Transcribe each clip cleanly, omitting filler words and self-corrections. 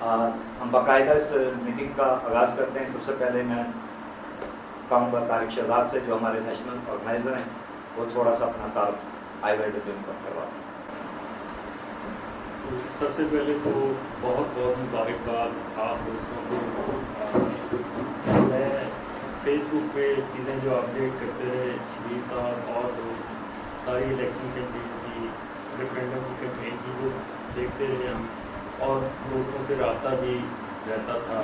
हम बाकायदा इस मीटिंग का आगाज़ करते हैं। सबसे पहले मैं कहूँगा तारिक शहजाद से, जो हमारे नेशनल ऑर्गेनाइज़र हैं, वो थोड़ा सा अपना तारुफ IYWM पर करवाते हैं। सबसे पहले तो बहुत बहुत मुबारकबाद आप दोस्तों को। मैं फेसबुक पे चीज़ें जो अपडेट करते रहे शबीर साहब और दोस्त, सारी इलेक्शन कैंपेन की, रेफरेंडम की कैंपेन की, वो देखते रहे हम, और दोस्तों से रब्ता भी रहता था।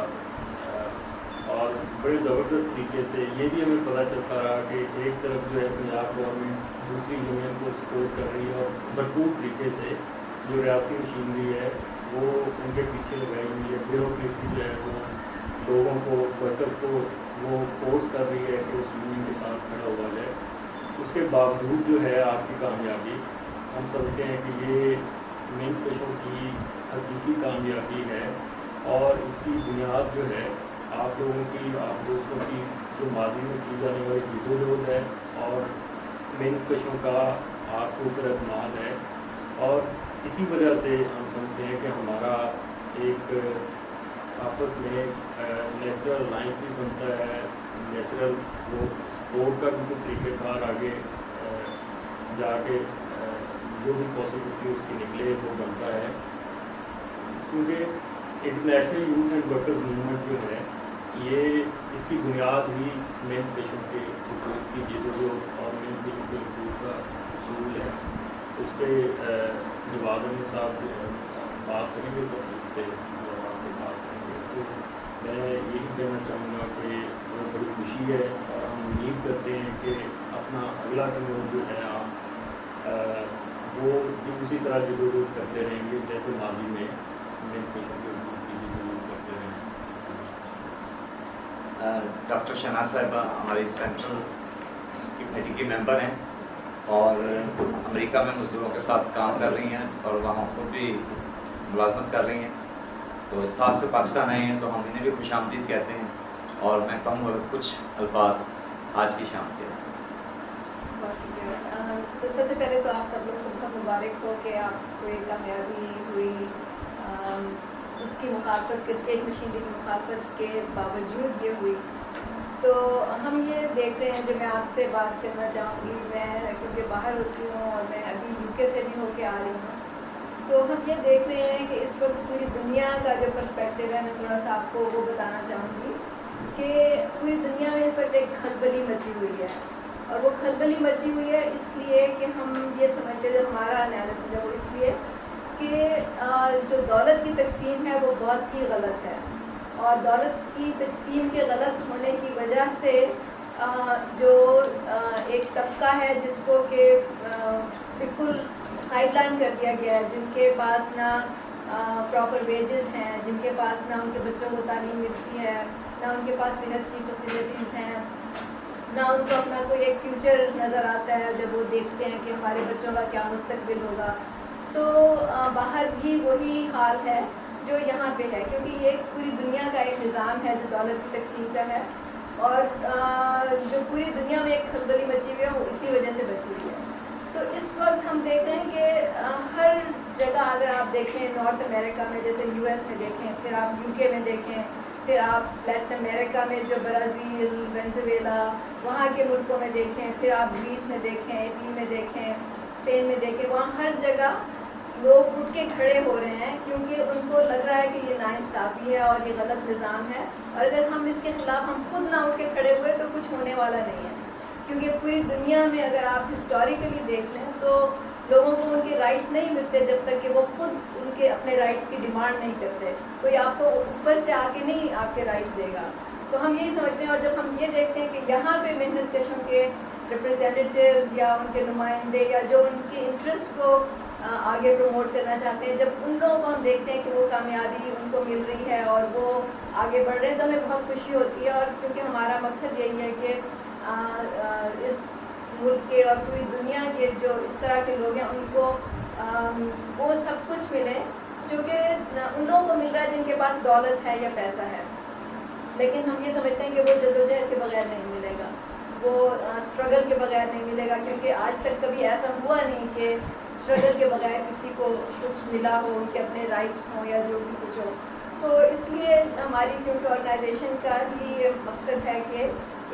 और बड़े ज़बरदस्त तरीके से ये भी हमें पता चलता रहा कि एक तरफ जो है पंजाब गवर्नमेंट दूसरी यूनियन को सपोर्ट कर रही है, और भरपूर तरीके से जो रियासती मशीनरी है वो उनके पीछे लगाई हुई है। ब्यूरोक्रेसी जो है वो लोगों को, वर्कर्स को वो फोर्स कर रही है कि उस यूनियन के साथ खड़ा हुआ जाए। उसके बावजूद जो है आपकी कामयाबी, हम समझते हैं कि ये मेहनतकशों की हकीकी कामयाबी है, और इसकी बुनियाद जो है आप लोगों की, आप दोस्तों की जो माजी में की जाने वाली जद्दोजहद है, और मेहनतकशों का आपके ऊपर एतमाद है। और इसी वजह से हम समझते हैं कि हमारा एक आपस में नेचुरल अलाइंस भी बनता है, नेचुरल वो सपोर्ट का भी कोई तरीक़ेकार आगे जाके जो भी पॉसिबिलिटी उसकी निकले वो बनता है। क्योंकि international youth and workers movement जो है ये, इसकी बुनियाद ही मेहनतकशों के हुकूक़ की जद्दोजहद और मेहनतकशों के हुकूक़ का उसूल है। उस पर जवाब साहब बात करेंगे तो से बात करेंगे। तो मैं यही कहना चाहूँगा कि बहुत बड़ी खुशी है, और हम उम्मीद करते हैं कि अपना अगला कदम जो है आप वो भी उसी तरह जद्दोजहद करते रहेंगे जैसे माजी में मेहनतकशों के हुकूक़ की जद्दोजहद करते रहें। डॉक्टर शहनाज साहिबा हमारी सेंट्रल कमेटी की मेंबर हैं और अमेरिका में मजदूरों के साथ काम कर रही हैं, और वहाँ खुद भी मुलाजमत कर रही हैं। तो इत्तेफाक से पाकिस्तान आए हैं, तो हम इन्हें भी खुशामदीद कहते हैं। और मैं कहूँगा कुछ अल्फाज आज की शाम के। तो सबसे पहले तो आप सब लोग को बहुत मुबारक हो कि आपको एक कामयाबी हुई, उसकी मुखालफत के, स्टेट मशीनरी की मुखालफत के बावजूद ये हुई। तो हम ये देख रहे हैं, जो मैं आपसे बात करना चाहूँगी, मैं क्योंकि बाहर होती हूँ और मैं अभी UK से भी होके आ रही हूँ, तो हम ये देख रहे हैं कि इस वक्त पूरी दुनिया का जो पर्सपेक्टिव है, मैं थोड़ा सा आपको वो बताना चाहूँगी कि पूरी दुनिया में इस वक्त एक खलबली मची हुई है। और वो खलबली मची हुई है इसलिए कि हम ये समझते हैं, जो हमारा एनालिसिस है वो इसलिए कि जो दौलत की तकसीम है वो बहुत ही गलत है, और दौलत की तकसीम के गलत होने की वजह से जो एक तबका है जिसको कि बिल्कुल साइडलाइन कर दिया गया है, जिनके पास ना प्रॉपर वेजेस हैं, जिनके पास ना उनके बच्चों को तालीम मिलती है, ना उनके पास सेहत की फैसिलिटीज़ हैं, ना उनको अपना कोई एक फ्यूचर नज़र आता है जब वो देखते हैं कि हमारे बच्चों का क्या मुस्तकबिल होगा। तो बाहर भी वही हाल है जो यहाँ पे है, क्योंकि ये पूरी दुनिया का एक निज़ाम है जो दौलत की तकसीम का है, और जो पूरी दुनिया में एक खलबली मची हुई है वो इसी वजह से बची हुई है। तो इस वक्त हम देख रहे हैं कि हर जगह अगर आप देखें, नॉर्थ अमेरिका में जैसे US में देखें, फिर आप UK में देखें, फिर आप लैटिन अमेरिका में जो ब्राज़ील, वेनेज़ुएला, वहाँ के मुल्कों में देखें, फिर आप ग्रीस में देखें, इटली में देखें, स्पेन में देखें, वहाँ हर जगह लोग उठ के खड़े हो रहे हैं, क्योंकि उनको लग रहा है कि ये नाइंसाफ़ी है और ये गलत निज़ाम है, और अगर हम इसके ख़िलाफ़ हम खुद ना उठ के खड़े हुए तो कुछ होने वाला नहीं है। क्योंकि पूरी दुनिया में अगर आप हिस्टोरिकली देख लें तो लोगों को उनके राइट्स नहीं मिलते जब तक कि वो खुद उनके अपने राइट्स की डिमांड नहीं करते। कोई आपको ऊपर से आके नहीं आपके राइट्स देगा। तो हम यही समझते हैं, और जब हम ये देखते हैं कि यहाँ पे मेहनतकशों के रिप्रेजेंटेटिव्स या उनके नुमाइंदे या जो उनके इंटरेस्ट को आगे प्रमोट करना चाहते हैं, जब उन लोगों को हम देखते हैं कि वो कामयाबी उनको मिल रही है और वो आगे बढ़ रहे हैं, तो हमें बहुत खुशी होती है। और क्योंकि हमारा मकसद यही है कि इस मुल्क के और पूरी दुनिया के जो इस तरह के लोग हैं उनको वो सब कुछ मिले जो कि उन लोगों को मिल रहा है जिनके पास दौलत है या पैसा है। लेकिन हम ये समझते हैं कि वो जद्दोजहद के बगैर नहीं मिलेगा, वो स्ट्रगल के बगैर नहीं मिलेगा, क्योंकि आज तक कभी ऐसा हुआ नहीं कि स्ट्रगल के बगैर किसी को कुछ मिला हो, उनके अपने राइट्स हों या जो भी कुछ हो। تو اس لیے ہماری کیونکہ آرگنائزیشن کا ہی مقصد ہے کہ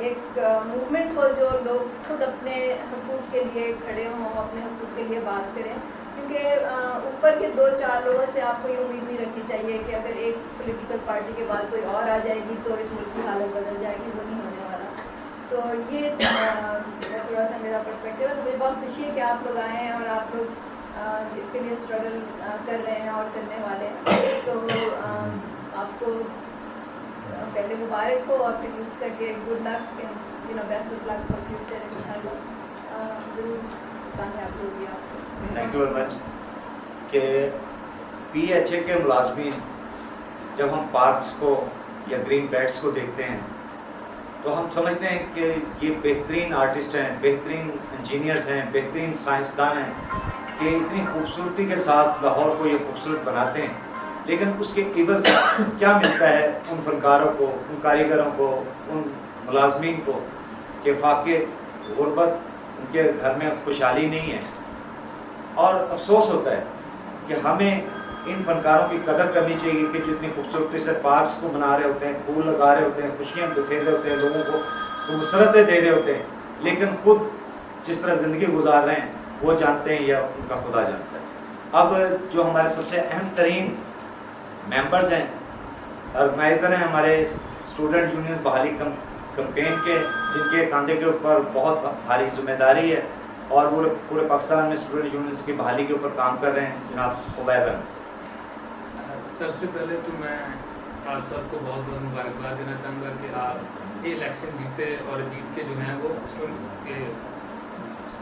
ایک موومنٹ ہو جو لوگ خود اپنے حقوق کے لیے کھڑے ہوں، اپنے حقوق کے لیے بات کریں. کیونکہ اوپر کے 2-4 لوگوں سے آپ کو یہ امید نہیں رکھنی چاہیے کہ اگر ایک پولیٹیکل پارٹی کے بعد کوئی اور آ جائے گی تو اس ملک کی حالت بدل جائے گی. وہ نہیں ہونے والا. تو یہ تھوڑا سا میرا پرسپیکٹیو ہے. مجھے بہت خوشی ہے کہ آپ لوگ آئے ہیں اور آپ لوگ اس کے لیے اسٹرگل کر رہے ہیں اور کرنے والے ہیں. تو آپ کو پہلے مبارک ہو اور پھر فیوچر کے good luck, best of luck for future. انشاءاللہ ضرور کامیاب ہوگی آپ. Thank you very much. کہ پی ایچ اے کے ملازمین جب ہم پارکس کو یا گرین بیلٹس کو دیکھتے ہیں تو ہم سمجھتے ہیں کہ یہ بہترین آرٹسٹ ہیں، بہترین انجینئرز ہیں، بہترین سائنسدان ہیں کہ اتنی خوبصورتی کے ساتھ لاہور کو یہ خوبصورت بناتے ہیں. لیکن اس کے عوض کیا ملتا ہے ان فنکاروں کو، ان کاریگروں کو، ان ملازمین کو کہ فاقے غربت، ان کے گھر میں خوشحالی نہیں ہے. اور افسوس ہوتا ہے کہ ہمیں ان فنکاروں کی قدر کرنی چاہیے کہ جو اتنی خوبصورتی سے پارکس کو بنا رہے ہوتے ہیں، پھول لگا رہے ہوتے ہیں، خوشیاں بکھیر رہے ہوتے ہیں، لوگوں کو مسرتیں دے رہے ہوتے ہیں، لیکن خود جس طرح زندگی گزار رہے ہیں وہ جانتے ہیں یا ان کا خدا جانتا ہے. اب جو ہمارے سب سے اہم ترین ممبرز ہیں، آرگنائزر ہیں ہمارے اسٹوڈنٹ یونین بحالی کمپین کے، جن کے کاندھے کے اوپر بہت بھاری ذمہ داری ہے اور وہ پورے پاکستان میں اسٹوڈنٹ یونینز کی بحالی کے اوپر کام کر رہے ہیں، جناب عبید احمد. سب سے پہلے تو میں آپ سب کو بہت بہت مبارکباد دینا چاہوں گا کہ آپ یہ الیکشن جیتے اور جیت کے جو ہیں وہ اسٹوڈنٹ کے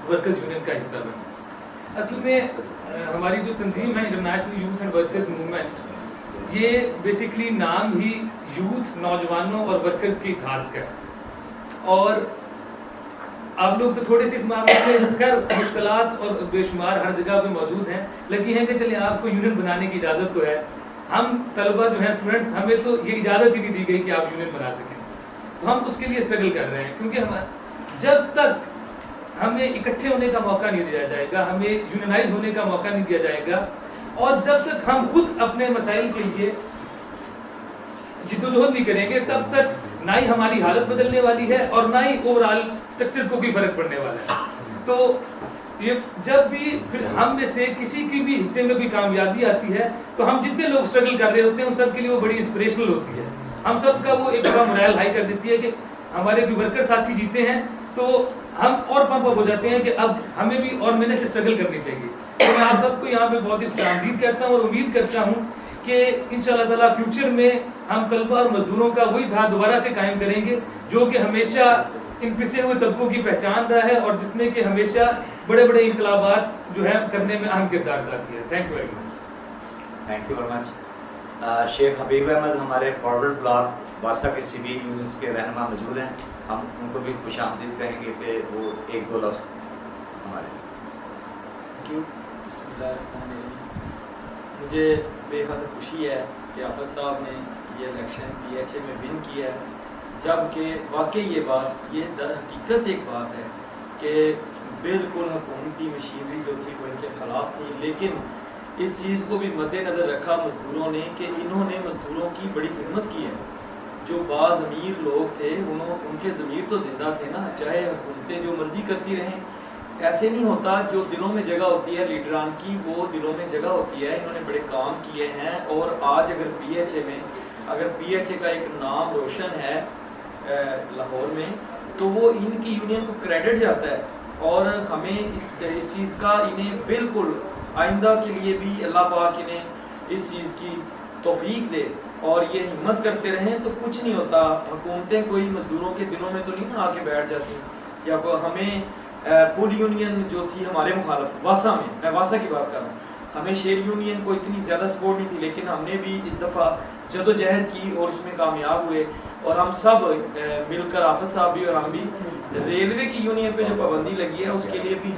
ورکرز یونین کا حصہ بنے. اصل میں ہماری جو تنظیم ہے international youth and workers movement, یہ بیسکلی نام ہی یوتھ، نوجوانوں اور ورکرز کی اتحاد کا ہے. اور آپ لوگ تو تھوڑے سے اس معاملے میں خیر مشکلات اور بے شمار ہر جگہ پہ موجود ہیں، لیکن یہ ہے کہ چلیں آپ کو یونین بنانے کی اجازت تو ہے. ہم طلبہ جو ہیں اسٹوڈنٹس، ہمیں تو یہ اجازت ہی نہیں دی گئی کہ آپ یونین بنا سکیں. تو ہم اس کے لیے اسٹرگل کر رہے ہیں، کیونکہ جب تک ہمیں اکٹھے ہونے کا موقع نہیں دیا جائے گا، ہمیں یونینائز ہونے کا موقع نہیں دیا جائے گا، اور جب تک ہم خود اپنے مسائل کے لیے جدوجہد نہیں کریں گے، تب تک نہ ہی ہماری حالت بدلنے والی ہے اور نہ ہی اوور آل اسٹرکچرز کو کوئی فرق پڑنے والا ہے. تو یہ جب بھی پھر ہم میں سے کسی کی بھی حصے میں کوئی کامیابی آتی ہے تو ہم جتنے لوگ اسٹرگل کر رہے ہوتے ہیں ان سب کے لیے وہ بڑی انسپریشنل ہوتی ہے. ہم سب کا وہ ایک بڑا morale ہائی کر دیتی ہے کہ ہمارے بھی ورکر ساتھی جیتے ہیں تو ہم اور پمپ اپ ہو جاتے ہیں کہ اب ہمیں بھی اور محنت سے اسٹرگل کرنی چاہیے. تو میں آپ سب کو یہاں پہ بہت ہی خوش آمدید کہتا ہوں اور امید کرتا ہوں کہ انشاءاللہ تعالیٰ فیوچر میں ہم طلبہ اور مزدوروں کا وہی اتحاد دوبارہ سے قائم کریں گے جو کہ ہمیشہ ان پسے ہوئے طبقوں کی پہچان رہا ہے اور جس نے کہ ہمیشہ بڑے بڑے انقلابات جو ہے کرنے میں اہم کردار ادا کیا ہے. Thank you very much. Thank you very مچ. شیخ حبیب احمد ہمارے فارورڈ بلاک واسا کے سی بی یونٹس کے رہنما موجود ہیں. ہم ان کو بھی خوش آمدید کہیں گے کہ وہ 1-2 لفظ ہمارے. Thank you. بسم اللہ الرحمن الرحیم. مجھے بے حد خوشی ہے کہ آفت صاحب نے یہ الیکشن پی ایچ اے میں ون کیا ہے، جبکہ واقعی یہ در حقیقت ایک بات ہے کہ بالکل حکومتی مشینری جو تھی وہ ان کے خلاف تھی، لیکن اس چیز کو بھی مد نظر رکھا مزدوروں نے کہ انہوں نے مزدوروں کی بڑی خدمت کی ہے. جو بعض امیر لوگ تھے ان کے ضمیر تو زندہ تھے نا، چاہے حکومتیں جو مرضی کرتی رہیں، ایسے نہیں ہوتا. جو دلوں میں جگہ ہوتی ہے لیڈران کی وہ دلوں میں جگہ ہوتی ہے. انہوں نے بڑے کام کیے ہیں اور آج اگر پی ایچ اے کا ایک نام روشن ہے لاہور میں تو وہ ان کی یونین کو کریڈٹ جاتا ہے. اور ہمیں اس چیز کا انہیں بالکل آئندہ کے لیے بھی اللہ پاک انہیں اس چیز کی توفیق دے اور یہ ہمت کرتے رہیں تو کچھ نہیں ہوتا. حکومتیں کوئی مزدوروں کے دلوں میں تو نہیں نہ آ کے بیٹھ جاتی. یا ہمیں پول یونین جو تھی ہمارے مخالف واسا میں واسا کی بات کر رہا ہوں، ہمیں شیر یونین کو اتنی زیادہ سپورٹ نہیں تھی، لیکن ہم نے بھی اس دفعہ جد و جہد کی اور اس میں کامیاب ہوئے. اور ہم سب مل کر آفت صاحب بھی اور ہم بھی ریلوے کی یونین پہ جو پابندی لگی ہے اس کے لیے بھی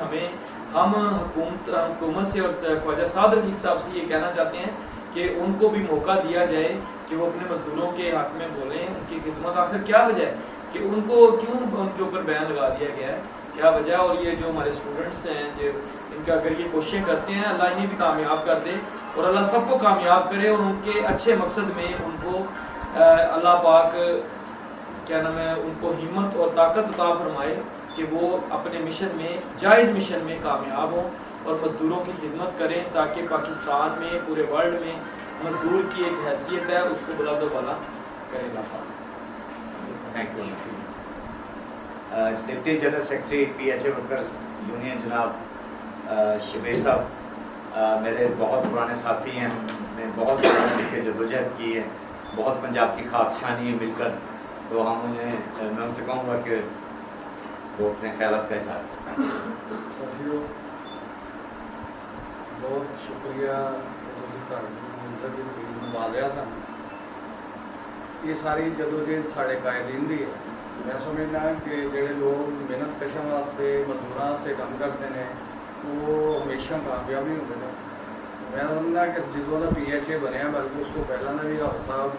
ہم حکومت سے اور خواجہ سعد رفیق صاحب سے یہ کہنا چاہتے ہیں کہ ان کو بھی موقع دیا جائے کہ وہ اپنے مزدوروں کے حق میں بولیں، ان کی خدمت. آخر کیا وجہ ہے کہ ان کو کیوں ان کے اوپر بیان لگا دیا گیا ہے क्या वजह है। और ये जो हमारे स्टूडेंट्स हैं जो इनका अगर ये कोशिशें करते हैं, अल्लाह इन्हें भी कामयाब कर दे और अल्लाह सबको कामयाब करे और उनके अच्छे मकसद में उनको अल्लाह पाक क्या नाम है उनको हिम्मत और ताकत अता फरमाए कि वो अपने मिशन में, जायज़ मिशन में कामयाब हों और मज़दूरों की खिदमत करें, ताकि पाकिस्तान में, पूरे वर्ल्ड में मज़दूर की एक हैसियत है उसको बुलंद वाला करेगा। Thank you. Deputy general secretary PHA workers union जनाब शबीर साहब, मेरे बहुत पुराने साथी हैं, हमने बहुत मिलकर जदोजहद की है, बहुत पंजाब की खाक छानी है मिलकर, तो हम उन्हें मैं उनसे कहूँगा कि वो अपने ख्यालात का इज़हार। साथियों बहुत शुक्रिया नवाजा सन। ये सारी जदोजहद साढ़े कायदीन दी है। मैं समझना कि जोड़े लोग मेहनत कशों वास्ते मजदूरों वास्ते काम करते हैं वो हमेशा कामयाब नहीं होंगे। मैं समझना कि जो का PHA बनया बल्कि उस तो पहला का भी हाफ साहब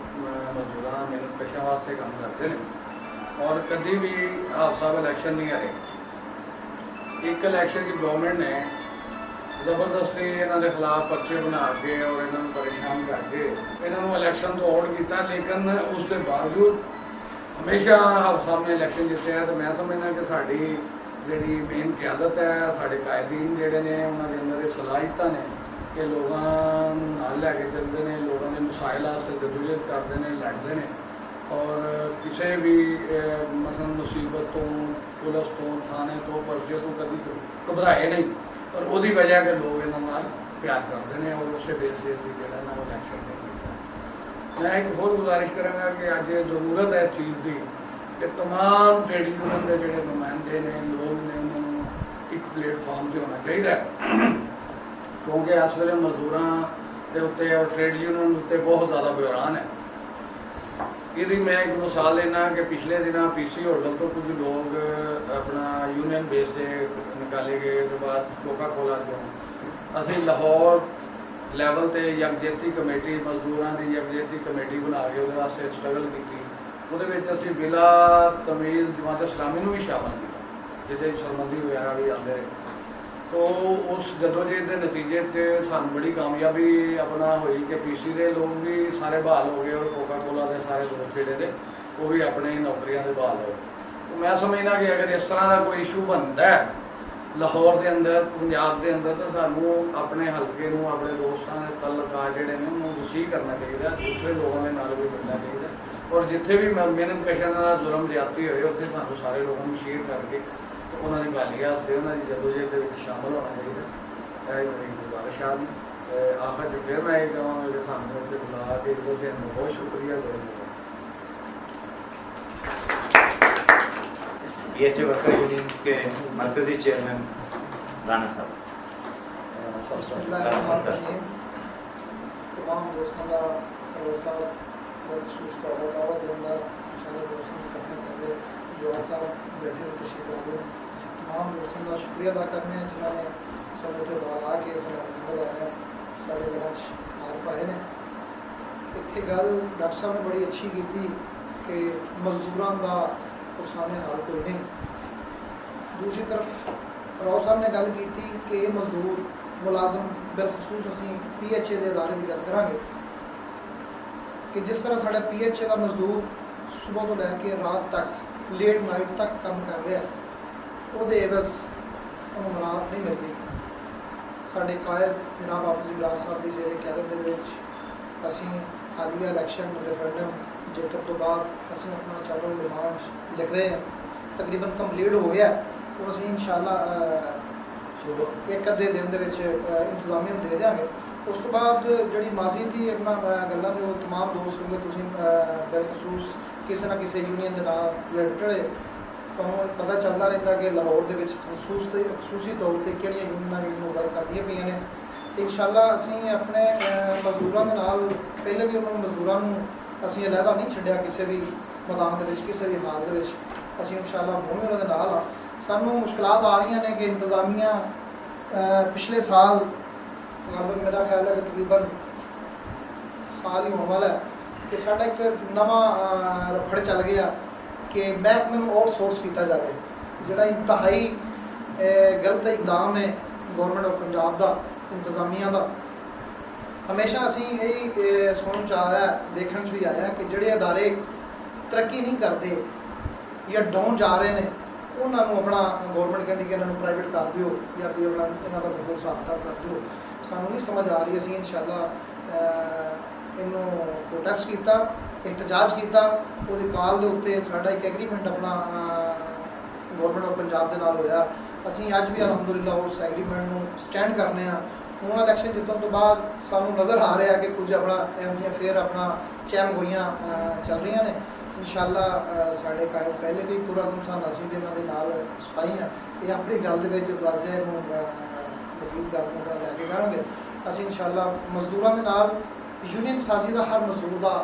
मजदूरों मेहनत कशों वास्ते काम करते हैं और कभी भी हाफ साहब इलैक्शन नहीं हारे। एक इलैक्शन की गवर्नमेंट ने जबरदस्ती इन्हों के खिलाफ पर्चे बना के और इन्हों परेशान करके इन्हों इलैक्शन तो आउट किया, लेकिन उसके बावजूद हमेशा हाफ साहब ने इलैक्शन जीते है। तो मैं समझना कि साड़ी जी मेन क्यादत है, साढ़े कायदीन जोड़े ने उन्होंने अंदर ये सलाहियत ने कि लोगों नाल लैके चलते हैं, लोगों के मसाइल वास्ते जदोजहद करते हैं, लड़ते हैं और किसी भी मतलब मुसीबत तो, पुलिस तो, थाने तो, पर्चे तो कभी घबराए नहीं और वही वजह के लोग इन्होंने प्यार करते हैं और उस बेस से जो इलैक्शन नहीं किया। मैं एक होर गुजारिश कराँगा कि अज जरूरत है इस चीज़ की कि तमाम ट्रेड यूनियन के जोड़े नुमाइंदे ने, लोग ने, उन्होंने एक प्लेटफॉर्म से होना चाहिए, क्योंकि इस वे मजदूरों के उत्ते और ट्रेड यूनियन उत्ते बहुत ज़्यादा बहरान है। यदि मैं एक मिसाल लेना कि पिछले दिन PC होटल तो कुछ लोग अपना यूनियन बेस से निकाले गए के बाद कोका कोला जो असी लाहौर लैवल पर यकजहती कमेटी मजदूरों की यकजहती कमेटी बना के वो वास्ते स्ट्रगल की, वो बिला तमीज़ जमात इस्लामी भी शामिल किया जिसे सरबंदी वगैरह भी आते रहे। तो उस जदोजहद के नतीजे से सानू बड़ी कामयाबी अपना हुई कि PC के लोग भी सारे बहाल हो गए और कोका कोला के सारे लोग जोड़े थे वो भी अपनी नौकरियों से बहाल हो गए। तो मैं समझना कि अगर इस तरह का कोई इशू बनता है लाहौर के अंदर, पंजाब के अंदर, तो सानू अपने हल्के में अपने दोस्तों के तल्लुकात जोड़े ने उन्होंने वसीह करना चाहिए, दूसरे लोगों के नाल भी मिलना चाहिए और जिथे भी मेहनत कशा जुर्म ज्यादती होए उत्थे सानू सारे लोगों को शेयर करके तो उन्होंने गाली वास्ते उन्होंने जदोजहद के शामिल होना चाहिए। यह मेरी गुजारिश है। आखिर च फिर मैं ये कहूँगा कि सानू इतने बुला के बहुत शुक्रिया PHA वर्कर यूनियंस के मरकजी चेयरमैन राना साहब। तमाम दोस्तों का साहब दावत देना सारे दोस्तों को करने के लिए जो साहब बैठे तशरीफ लाते हैं, तमाम दोस्तों का शुक्रिया अदा करने जिन्होंने साढ़े तो बाहर आके साढ़े आया साढ़े घर हार पाए ने। इतने गल डॉक्टर साहब ने बड़ी अच्छी की थी कि मजदूरों का पुरसाने हाल कोई नहीं। दूसरी तरफ राव साहब ने गल की थी कि ये मजदूर मुलाजम बिलखसूस असी PHA के अदारे की गल करांगे कि जिस तरह साढ़ा PHA का मजदूर सुबह तो लैके रात तक लेट नाइट तक काम कर रहा वो एवज उन्होंने मनात नहीं मिलती। साढ़े कायद जनाब हाफिज इमरान साहब की जेरे क्यादत असी हालिया इलैक्शन रेफरेंडम जितन तो बाद असी अपना चारों डिमांड लिख रहे हैं, तकरीबन कंप्लीट हो गया। तो असी इंशाअल्लाह एक अद्धे दिन इंतजामिया दे देंगे। उस तो बाद जी माजी की गल्लां ने वो तमाम दोस्त क्योंकि बिलखसूस किसी ना किसी यूनियन के नाल रिलेटेड है तो पता चलता रहता कि लाहौर के खसूसी तौर पर कि यूनियन वर्क करदियां पईयां ने। इंशाअल्लाह असी अपने मजदूरों के नाल पहले भी उन्होंने मजदूरों असी अलहदा नहीं छड्डिया किसी भी मैदान के किसी भी हाल के असी इंशाअल्लाह मूँह उन्होंने नाल हाँ। सानू मुश्किलात आ रही ने कि इंतजामिया पिछले साल लगभग मेरा ख्याल है कि तकरीबन साल ही होने वाला है कि साढ़ा एक नवा रफड़ चल गया कि महकमे में आउटसोर्स किया जाए, जोड़ा इंतहाई गलत इकदाम है गौरमेंट ऑफ पंजाब का इंतजामिया का। हमेशा असी यही सुन च आया देखने च भी आया कि जोड़े अदारे तरक्की नहीं करते या डाउन जा रहे हैं उन्होंने अपना गौरमेंट कहती कि इन्होंने प्राइवेट कर दियो या कोई अपना इन्हों का कोई हिसाब किताब कर दियो। सानू नहीं समझ आ रही, असी इंशाअल्लाह इनू प्रोटेस्ट किया, एहतजाज किया, वो कॉल के उत्ते साडा एक एग्रीमेंट अपना गौरमेंट ऑफ पंजाब के नाल होया। असी अज भी अलहमदुलिल्लाह उस एग्रीमेंट में स्टैंड करने हैं। हुण इलैक्शन जितने तो बाद सानू नज़र आ रहा है कि कुछ अपना इहो फिर अपना चैम गोइयां चल रही ने। इंशाअल्लाह साढ़े कायद पहले भी पूरा समसान असी दे नाल सफाई हैं, ये अपनी गल दे विच वाज़े नूं मज़ीद गल नूं लैके जाणगे। असी इंशाअल्लाह मजदूरां दे नाल यूनियन साजी का हर मजदूर का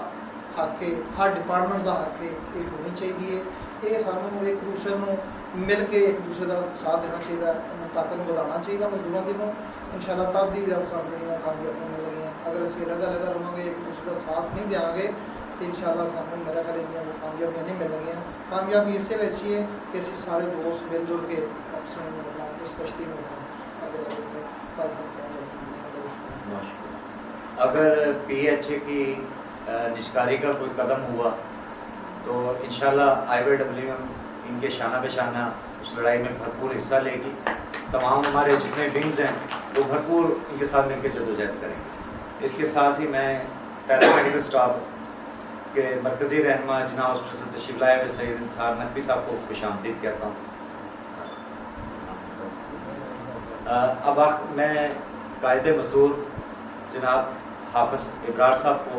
हक है, हर डिपार्टमेंट का हक है, ये होनी चाहिए। ये सानू एक दूसरे को मिल के एक दूसरे का साथ देना चाहिए, ताकत को बढ़ाना चाहिए मजदूरों की। इंशाअल्लाह तब ही जब सामने कामयाबी मिल रही हैं। अगर असी अलग अलग रहेंगे, एक दूसरे का साथ नहीं देंगे तो इंशाअल्लाह सानू मेरा ख्याल है वो कामयाबियाँ नहीं मिल रही। कामयाबी इससे वैसी है कि असी सारे दोस्त मिलजुल के इस कश्ती में अगर PHA की निष्कारी का कोई कदम हुआ तो इंशाल्लाह IYWM इनके शाना बेशाना उस लड़ाई में भरपूर हिस्सा लेगी। तमाम हमारे जितने विंग्स हैं वो भरपूर इनके साथ मिलकर जदोजहद करेंगे। इसके साथ ही मैं पैरामेडिकल स्टाफ के मरकज़ी रहनुमा जनाब हॉस्पिटल से तशरीफ लाए हुए सैयद इंसार नकवी साहब को खुशामदीद कहता हूँ। अब मैं कायदे मजदूर जनाब हाफिज़ इब्रार साहब को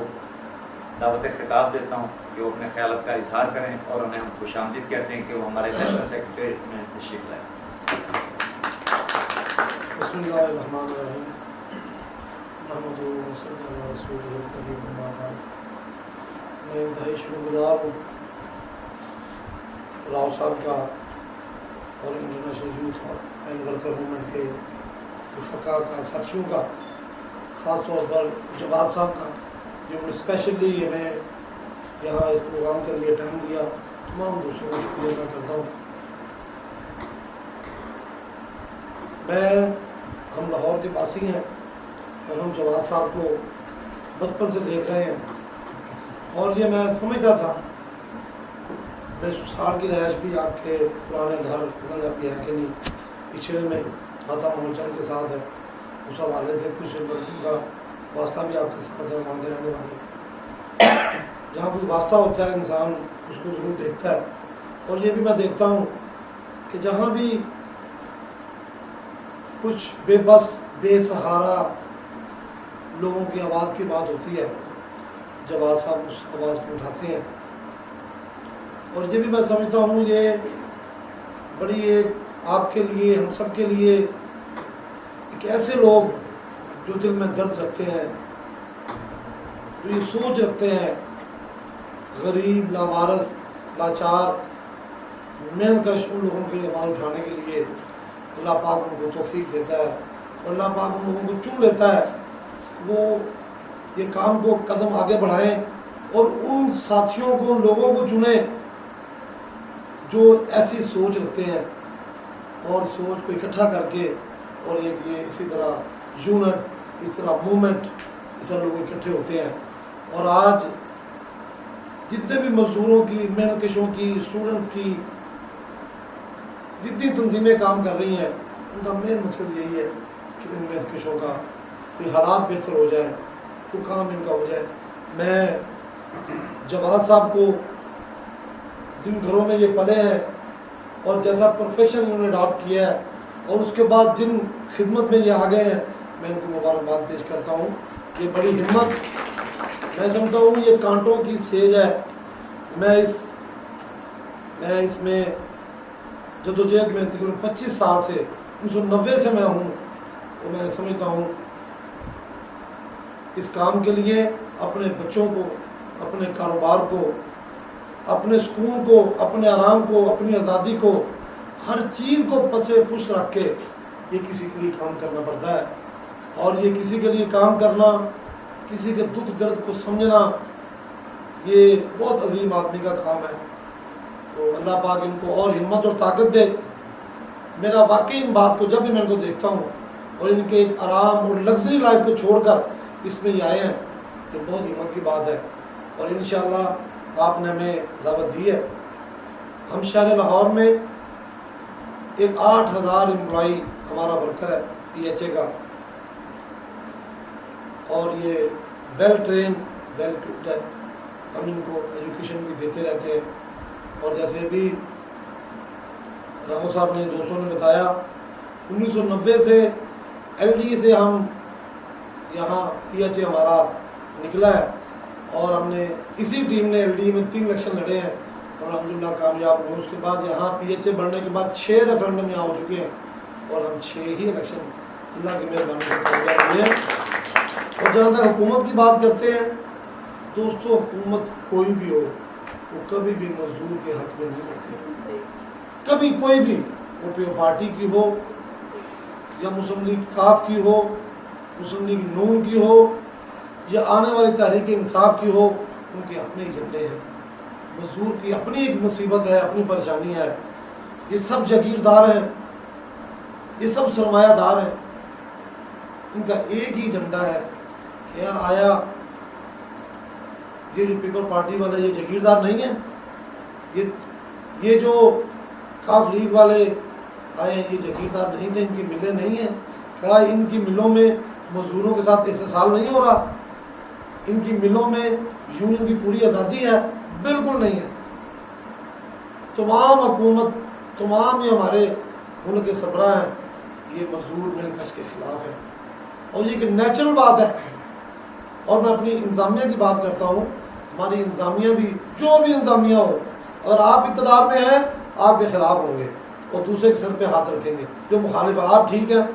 दावत खिताब देता हूँ कि वो अपने ख्यालात का इजहार करें और उन्हें हम खुशामदीद कहते हैं कि वो हमारे नेशनल सेक्रेटरी में तशरीफ लाएँ। बिस्मिल्लाहिर्रहमानिर्रहीम नहमदुहु व नसल्ली अला रसूलिहिल करीम अम्मा बाद। मैं इंतहाई शुक्रगुज़ार हूँ राव साहब का और international youth and worker movement के रफ़का का, साथियों का, ख़ास तौर पर जवाद साहब का जिन्होंने स्पेशली हमें यहाँ इस प्रोग्राम के लिए टाइम दिया। तमाम दोस्तों को शुक्रिया अदा करता हूँ। हम लाहौर के वासी हैं और हम जवाद साहब को बचपन से देख रहे हैं और ये मैं समझता था। मेरे ससुराल की रहायश भी आपके पुराने घर पता नहीं आपकी है कि नहीं, पिछड़े में आता मोहनचंद के साथ है। उस हवाले से कुछ लड़कों का वास्ता भी आपके साथ है, वहाँ के रहने वाले। जहाँ कुछ वास्ता होता है इंसान उसको ज़रूर देखता है। और ये भी मैं देखता हूँ कि जहाँ भी कुछ बेबस बेसहारा लोगों की आवाज़ की बात होती है, जवाद साहब उस आवाज़ को उठाते हैं। और ये भी मैं समझता हूँ ये बड़ी एक आपके लिए, हम सब के लिए एक ऐसे लोग जो दिल में दर्द रखते हैं, जो ये सोच रखते हैं गरीब, लावारस, लाचार, मेहनतकश उन लोगों के लिए आवाज़ उठाने के लिए अल्लाह पाक उनको तौफीक देता है और अल्लाह पाक उन लोगों को चुन लेता है। वो ये काम को कदम आगे बढ़ाएं और उन साथियों को, उन लोगों को चुने जो ऐसी सोच रखते हैं और सोच को इकट्ठा करके और ये इसी तरह यूनिट, इस तरह मूवमेंट, इस तरह लोग इकट्ठे होते हैं। और आज जितने भी मजदूरों की, मेहनतकशों की, स्टूडेंट्स की जितनी तंजीमें काम कर रही हैं, उनका मेन मकसद यही है कि इन मेहनतकशों का कोई हालात बेहतर हो जाए, कोई काम इनका हो जाए। मैं जवाद साहब को जिन घरों में ये पले हैं और जैसा प्रोफेशन इन्होंने अडॉप्ट किया है और उसके बाद जिन खिदमत में ये आ गए हैं, मैं इनको मुबारकबाद पेश करता हूँ। ये बड़ी हिम्मत, मैं समझता हूँ ये कांटों की सेज है। मैं इसमें जदोजहद में तकरीबन 25 साल से 1990 से मैं हूँ, तो मैं समझता हूँ इस काम के लिए अपने बच्चों को, अपने कारोबार को, अपने सुकून को, अपने आराम को, अपनी आज़ादी को, हर चीज़ को पसे पुष्ट रख के ये किसी के लिए काम करना पड़ता है। और ये किसी के लिए काम करना, किसी के दुख दर्द को समझना, ये बहुत अजीम आदमी का काम है। तो अल्लाह पाक इनको और हिम्मत और ताकत दे मेरा वाकई इन बात को जब भी मैं इनको देखता हूँ और इनके एक आराम और लग्जरी लाइफ को छोड़कर इसमें ये आए हैं, ये बहुत हिम्मत की बात है। और इंशाल्लाह आपने हमें दावत दी है। हम शहर लाहौर में एक 8000 एम्प्लॉई हमारा वर्कर है PHA का, और ये वेल ट्रेन वेल इक्विप्ड है। हम इनको एजुकेशन भी देते रहते हैं। और जैसे अभी राव साहब ने दोस्तों ने बताया, 1990 से LD से हम यहाँ PHA हमारा निकला है, और हमने इसी टीम ने LD में 3 इलेक्शन लड़े हैं और अल्हम्दुलिल्लाह कामयाब हुए। उसके बाद यहाँ PHA बढ़ने के बाद 6 रेफरेंडम यहाँ हो चुके हैं, और हम 6 ही इलेक्शन अल्लाह की मेहरबानी से कामयाब हुए हैं। और जहाँ तक हुकूमत की बात करते हैं दोस्तों, हुकूमत कोई भी हो वो कभी भी मजदूर के हक में नहीं होती, कभी कोई भी, वो पीओ पार्टी की हो या मुस्लिम लीग काफ की हो, मुस्लिम लीग नून की हो, या आने वाली तहरीक इंसाफ की हो, उनके अपने एजेंडे हैं। मजदूर की अपनी एक मुसीबत है, अपनी परेशानी है। ये सब जागीरदार हैं, ये सब सरमायादार हैं, इनका एक ही एजेंडा है। क्या आया ये जो पीपल पार्टी वाले ये जागीरदार नहीं है? ये जो काफ लीग वाले आए ये जागीरदार नहीं थे? इनकी मिलें नहीं हैं? क्या इनकी मिलों में मजदूरों के साथ इस्तेसाल नहीं हो रहा? इनकी मिलों में यूनियन की पूरी आज़ादी है? बिल्कुल नहीं है। तमाम हुकूमत, तमाम ये हमारे मुल्क के सरबराह हैं, ये मजदूर मिलकश के खिलाफ है, और ये एक नेचुरल बात है। और मैं अपनी इंतजामिया की बात करता हूँ, हमारी इंतजामिया भी, जो भी इंतजामिया हो, अगर आप इक़्तिदार में हैं आपके खिलाफ होंगे और दूसरे के सर पे हाथ रखेंगे। जो मुखालिफ है आप ठीक है,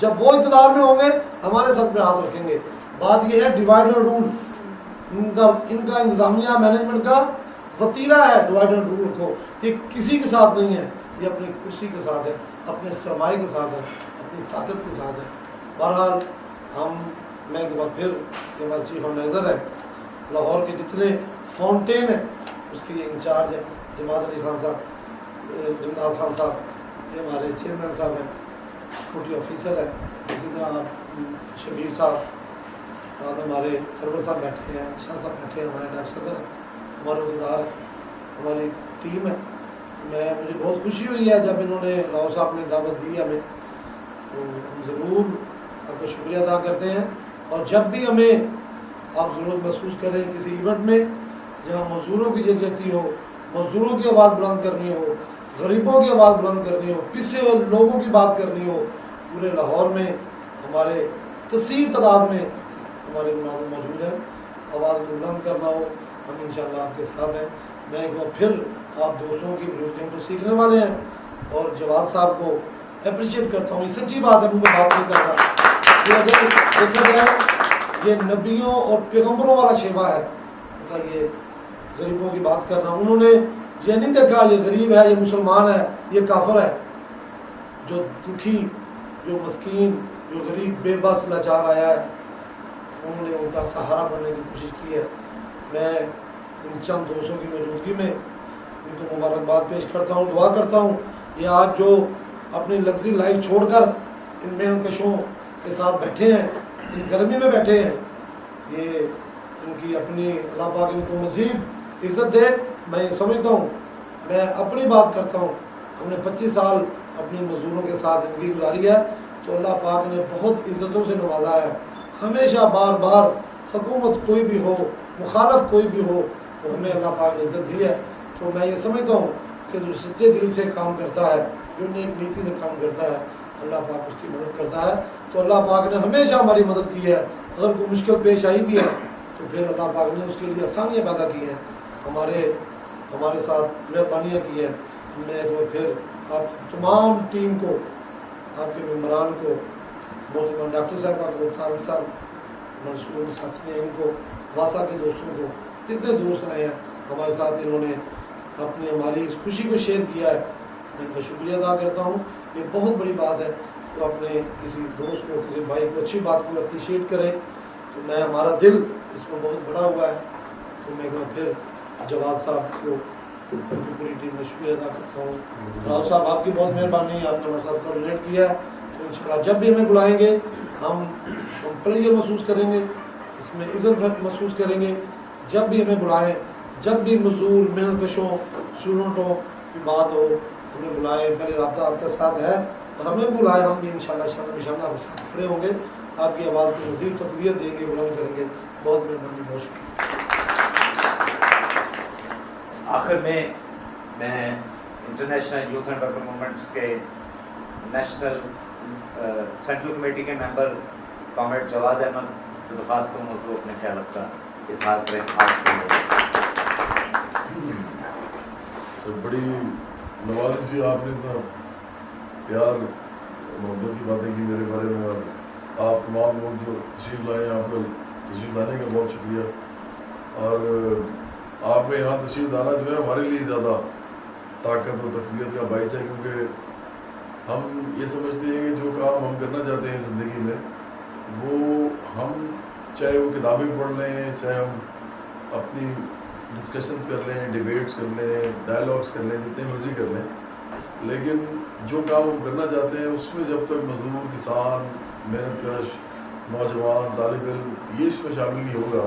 जब वो इक़्तिदार में होंगे हमारे सर पे हाथ रखेंगे। बात ये है डिवाइड एंड रूल, इनका इंतजामिया मैनेजमेंट का वतीरा है डिवाइड एंड रूल को। ये किसी के साथ नहीं है, ये अपनी कुर्सी के साथ है, अपने सरमाए के साथ है, अपनी ताकत के साथ है। बहरहाल मैं एक बार फिर हमारे चीफ ऑर्गेनाइज़र है लाहौर के जितने फाउंटेन हैं उसके ये इंचार्ज हैं जमात अली खान साहब, जमदाद खान साहब, ये हमारे चेयरमैन साहब हैं, सिक्योरिटी ऑफिसर है, इसी तरह शबीर साहब, साथ हमारे सरवर साहब बैठे हैं, शाह साहब बैठे हैं, हमारे नायब सदर हैं, हमारे उहदेदार हैं, हमारी टीम है। मुझे बहुत खुशी हुई है जब इन्होंने राव साहब ने दावत दी हमें, तो हम ज़रूर आपका शुक्रिया अदा करते हैं। और जब भी हमें आप ज़रूरत महसूस करें किसी इवेंट में जहाँ मज़दूरों की यकजहती हो, मज़दूरों की आवाज़ बुलंद करनी हो, गरीबों की आवाज़ बुलंद करनी हो, पिछड़े हुए लोगों की बात करनी हो, पूरे लाहौर में हमारे कसीर तादाद में हमारे मुनाज़िर मौजूद हैं, आवाज़ बुलंद करना हो, हम इंशाअल्लाह आपके साथ हैं। मैं एक बार फिर आप दोस्तों की बुजुर्गों को सीखने वाले हैं और जवाद साहब को अप्रिशिएट करता हूँ। ये सच्ची बात है, मुझे बात नहीं करना, ये अगर देखा जाए ये नबियों और पैगम्बरों वाला शेवा है उनका, ये गरीबों की बात करना। उन्होंने ये नहीं देखा ये गरीब है, ये मुसलमान है, ये काफिर है। जो दुखी, जो मस्कीन, जो गरीब बेबस लाचार आया है, उन्होंने उनका सहारा बनने की कोशिश की है। मैं इन चंद दोस्तों की मौजूदगी में उनको मुबारकबाद पेश करता हूँ, दुआ करता हूँ। ये आज जो अपनी लग्जरी लाइफ छोड़कर इन मेहनतकशों के साथ बैठे हैं, इन गर्मी में बैठे हैं, ये इनकी अपनी अल्लाह पाक इनको मज़ीद इज़्ज़त दे। मैं ये समझता हूँ, मैं अपनी बात करता हूँ, हमने 25 साल अपने मज़दूरों के साथ ज़िंदगी गुजारी है, तो अल्लाह पाक ने बहुत इज़्ज़तों से नवाजा है। हमेशा बार बार हुकूमत कोई भी हो, मुखालफ कोई भी हो, तो हमें अल्लाह पाक ने इज़्ज़त दी है। तो मैं ये समझता हूँ कि जो सच्चे दिल से काम करता है, जो नेक नीति से काम करता है, अल्लाह पाक उसकी मदद करता है। तो अल्लाह पाक ने हमेशा हमारी मदद की है। अगर कोई मुश्किल पेश आई भी है तो फिर अल्लाह पाक ने उसके लिए आसानियाँ पैदा की हैं, हमारे साथ मेहरबानियाँ की हैं। मैं तो फिर आप तमाम टीम को, आपके मेम्बरान को, मोहतरमा डॉक्टर साहबा को, तारिक साहब, मरसूल साथी हैं, इनको, वासा के दोस्तों को, जितने दोस्त आए हैं हमारे साथ, इन्होंने अपनी हमारी इस खुशी को शेयर किया है, मैं इनका शुक्रिया अदा करता हूँ। ये बहुत बड़ी बात है तो अपने किसी दोस्त को, किसी भाई को अच्छी बात को अप्रिशिएट करें। तो मैं, हमारा दिल इसमें बहुत बड़ा हुआ है। तो मैं एक बार फिर जवाद साहब को उनकी पूरी टीम का शुक्रिया अदा करता हूँ। राव साहब आपकी बहुत मेहरबानी, आपने हमारे साथ कोऑर्डिनेट किया है, तो इंशाल्लाह जब भी हमें बुलाएंगे हम प्लेजर महसूस करेंगे, इसमें इज्जत महसूस करेंगे। जब भी हमें बुलाएं, जब भी मजदूर मेहनतकशों स्टूडेंटों की बात हो, हमें बुलाएं, मेरे राब्ता आपके साथ है और हमें बुलाएं, हम भी इंशाल्लाह शामिल आपके साथ खड़े होंगे, आपकी आवाज़ को मज़ीद तक़वियत देंगे, बुलंद करेंगे। बहुत मेहरबानी, बहुत शुक्रिया। आखिर में मैं international youth and worker movements के नेशनल सेंट्रल कमेटी के मेंबर कॉमरेड जवाद अहमद से दरख्वास्त करूँगा तो अपने ख्याल का इजहार करें। तो बड़ी नवाजी सी आपने इतना प्यार मोहब्बत की बातें की मेरे बारे में, और आप तमाम लोग जो तशरीफ़ लाए, आप लोग तशरीफ़ लाने का बहुत शुक्रिया। और आपके यहाँ तशरीफ़ लाना जो है हमारे लिए ज़्यादा ताकत और तक़वियत का बाइस है, क्योंकि हम ये समझते हैं कि जो काम हम करना चाहते हैं ज़िंदगी में, वो हम चाहे वो किताबें पढ़ लें, चाहे हम अपनी डिस्कशंस कर लें, डिबेट्स कर लें, डायलॉग्स कर लें, जितने मर्ज़ी कर लें, लेकिन जो काम हम करना चाहते हैं उसमें जब तक मज़दूर, किसान, मेहनतकश, नौजवान, तालिब इल्म ये इसमें शामिल नहीं होगा,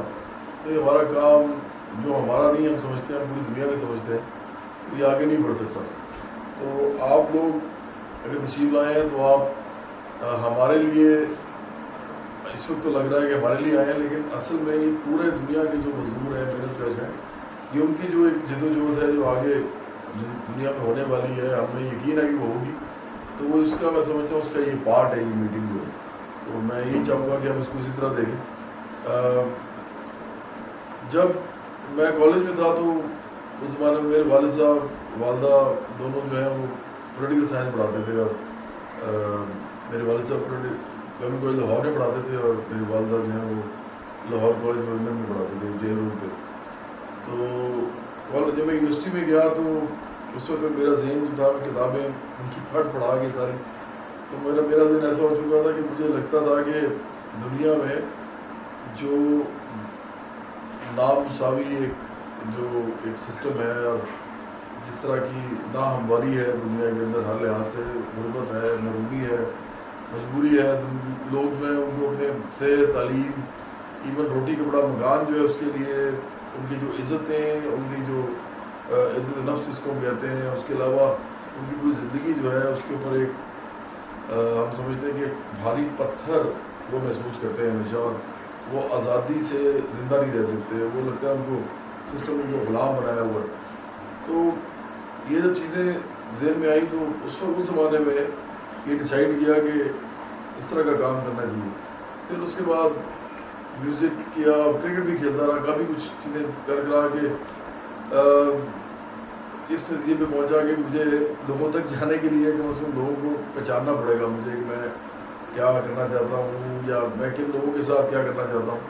तो ये हमारा काम जो हमारा नहीं हम समझते हैं, हम पूरी दुनिया में समझते हैं, तो ये आगे नहीं बढ़ सकता। तो आप लोग अगर तशरीफ़ लाए हैं तो आप हमारे लिए इस वक्त तो लग रहा है कि हमारे लिए आए हैं, लेकिन असल में ये पूरे दुनिया के जो मज़दूर हैं, मेहनतकश हैं, ये उनकी जो एक जदोजहद है जो आगे दुनिया में होने वाली है, हमें यकीन है कि वो होगी, तो वो इसका मैं समझता हूँ उसका ये पार्ट है, ये मीटिंग जो है। तो मैं यही चाहूँगा कि हम इसको इसी तरह देखें। जब मैं कॉलेज में था तो उस ज़माने में मेरे वालिद साहब, वालदा दोनों जो है वो पॉलिटिकल साइंस पढ़ाते थे, और मेरे वालिद साहब गवर्नमेंट कॉलेज लाहौर में पढ़ाते थे, और मेरी वालदा जो है वो लाहौर कॉलेज में पढ़ाते थे, जेल रोड पे। तो कॉलेज जब मैं यूनिवर्सिटी में गया तो उस वक्त मेरा ज़हन जो था, मैं किताबें उनकी पढ़ा के सारी, तो मेरा ज़हन ऐसा हो चुका था कि मुझे लगता था कि दुनिया में जो नामुसावी एक सिस्टम है, और जिस तरह की नाहमवारी है दुनिया के अंदर हर लिहाज से, गुर्बत है, मरूबी है, मजबूरी है, तो लोग जो है उनको अपने से तालीम, इवन रोटी कपड़ा मकान जो है उसके लिए उनकी जो इज़्ज़तें, उनकी जो इज़्ज़त नफ्स जिसको हम कहते हैं, उसके अलावा उनकी पूरी ज़िंदगी जो है उसके ऊपर एक हम समझते हैं कि भारी पत्थर वो महसूस करते हैं हमेशा, और वो आज़ादी से ज़िंदा नहीं रह सकते, वो लगता है उनको सिस्टम में जो ग़ुलाम बनाया हुआ है। तो ये जब चीज़ें ज़हन में आई तो उस ज़माने में ये डिसाइड किया कि इस तरह का काम करना चाहिए। फिर उसके बाद म्यूज़िक किया, क्रिकेट भी खेलता रहा, काफ़ी कुछ चीज़ें कर करा के इस नतीजे पे पहुंचा कि मुझे लोगों तक जाने के लिए कम से कम लोगों को पहचानना पड़ेगा मुझे कि मैं क्या करना चाहता हूँ, या मैं किन लोगों के साथ क्या करना चाहता हूँ।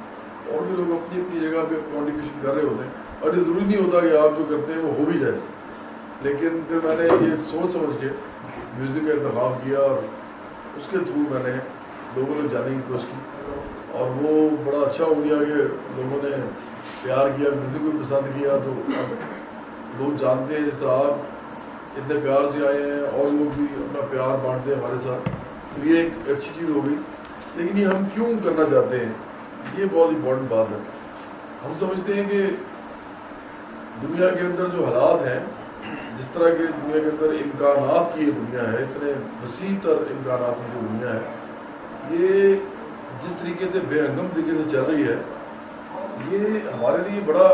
और भी लोग अपनी अपनी जगह पे कॉन्ट्रीब्यूशन कर रहे होते हैं, और ये ज़रूरी नहीं होता कि आप जो करते हैं वो हो भी जाए। लेकिन फिर मैंने ये सोच समझ के म्यूज़िक का इंतखाब किया, और उसके थ्रू मैंने लोगों तक जाने की कोशिश की, और वो बड़ा अच्छा हो गया कि लोगों ने प्यार किया, म्यूज़िक भी पसंद किया। तो अब लोग जानते हैं इस तरह आप इतने प्यार से आए हैं, और लोग भी अपना प्यार बांटते हैं हमारे साथ, तो ये एक अच्छी चीज़ हो गई। लेकिन ये हम क्यों करना चाहते हैं, ये बहुत इम्पोर्टेंट बात है। हम समझते हैं कि दुनिया के अंदर जो हालात हैं, जिस तरह के दुनिया के अंदर इम्कानात की ये दुनिया है, इतने वसी तर इम्कानात की जो दुनिया है, ये जिस तरीके से बेहंगम तरीके से चल रही है, ये हमारे लिए बड़ा